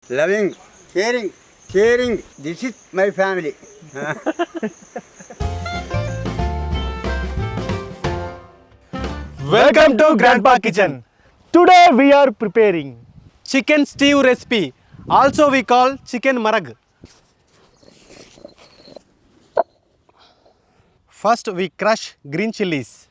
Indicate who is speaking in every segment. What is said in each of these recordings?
Speaker 1: loving, caring. This is my family.
Speaker 2: Welcome to Grandpa Kitchen. Today we are preparing chicken stew recipe. Also we call chicken marag. First we crush green chilies.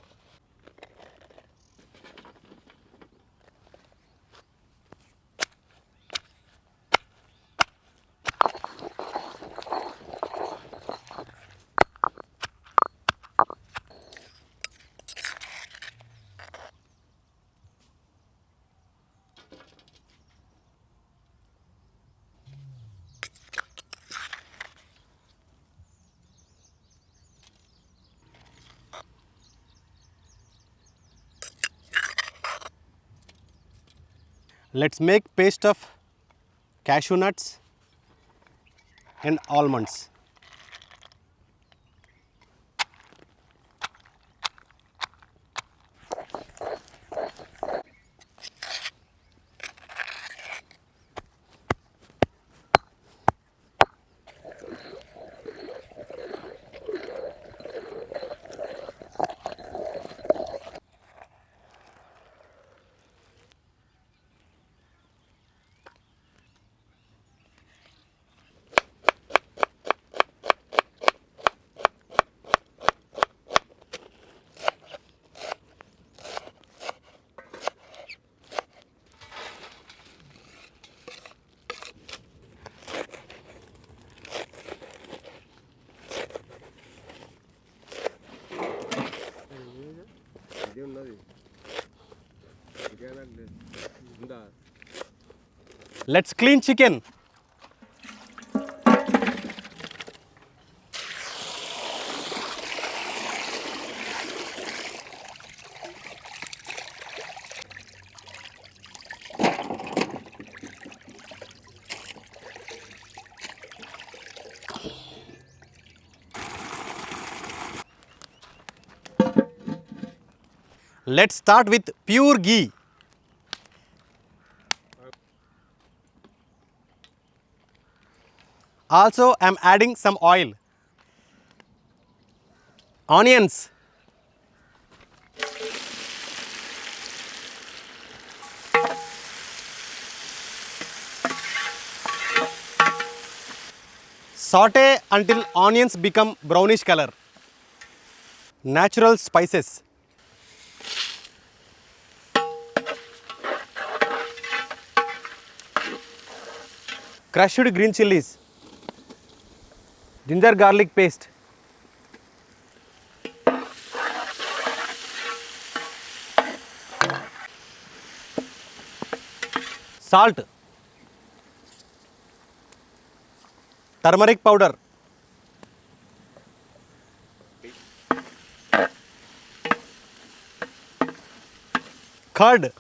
Speaker 2: Let's make paste of cashew nuts and almonds. Let's clean chicken. Let's start with pure ghee. Also, I am adding some oil. Onions. Saute until onions become brownish color. Natural spices. Crushed green chilies. Ginger garlic paste. Salt. Turmeric powder. Curd.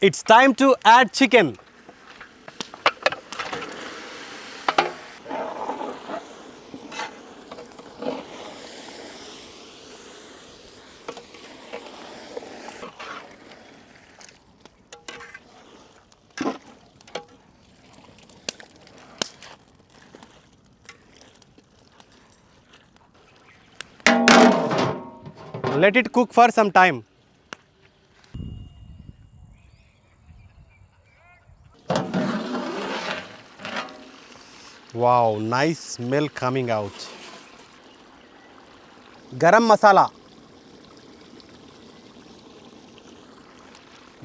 Speaker 2: It's time to add chicken. Let it cook for some time. Wow, nice smell coming out. Garam masala.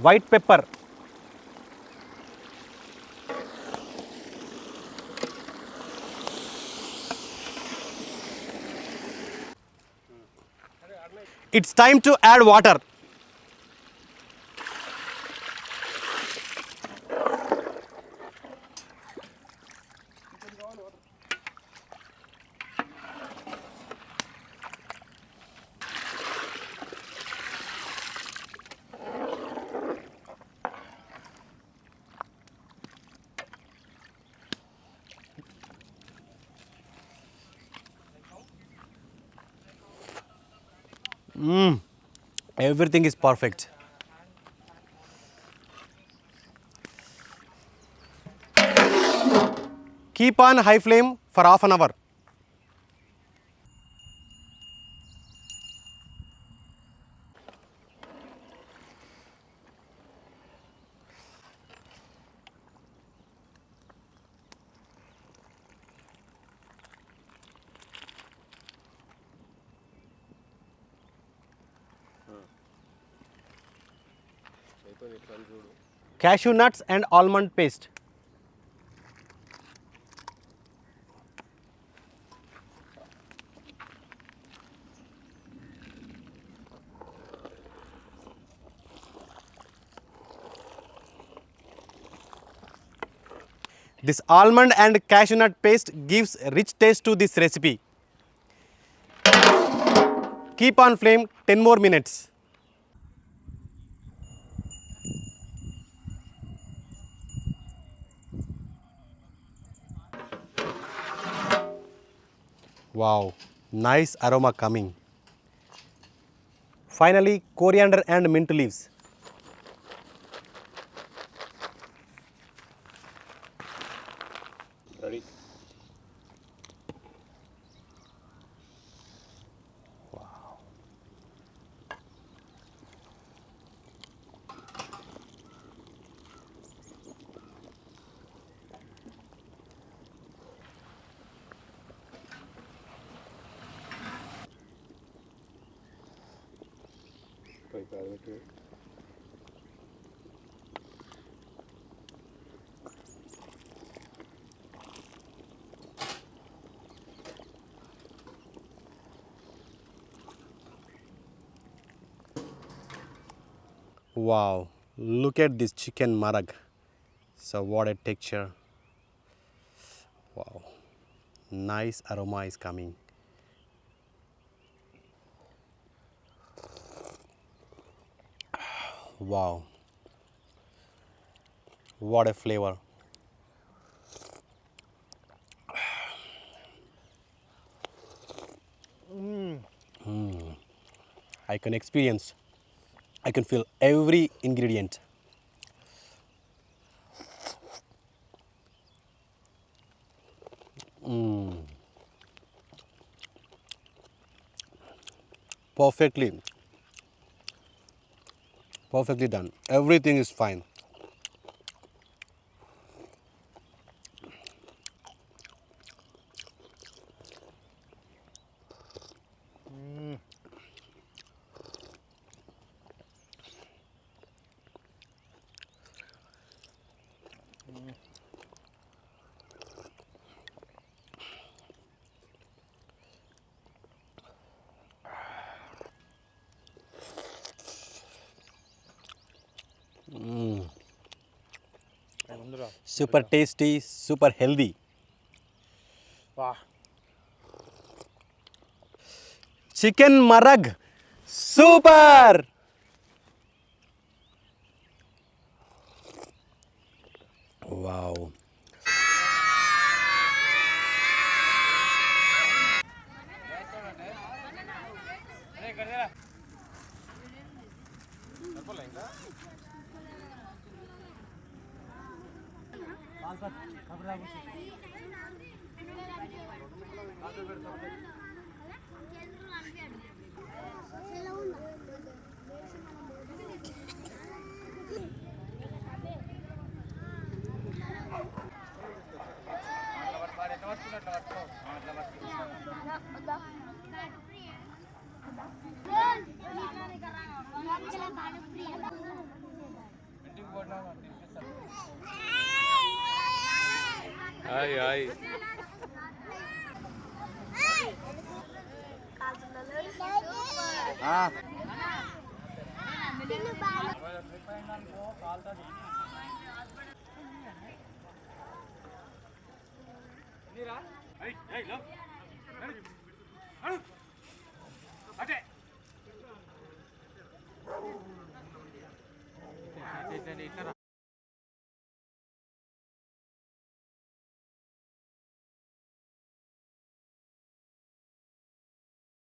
Speaker 2: White pepper. It's time to add water. Everything is perfect. Keep on high flame for half an hour. Cashew nuts and almond paste. This almond and cashew nut paste gives rich taste to this recipe. Keep on flame 10 more minutes. Wow, nice aroma coming. Finally, coriander and mint leaves.
Speaker 1: Ready.
Speaker 2: Wow, look at this chicken marag. So what a texture. Wow, nice aroma is coming. Wow, what a flavor. I can experience, I can feel every ingredient. Perfectly, perfectly done. Everything is fine. Super tasty, super healthy.
Speaker 3: Wow.
Speaker 2: Chicken marag. Super! Wow.
Speaker 3: Ay, ay.
Speaker 1: Ah.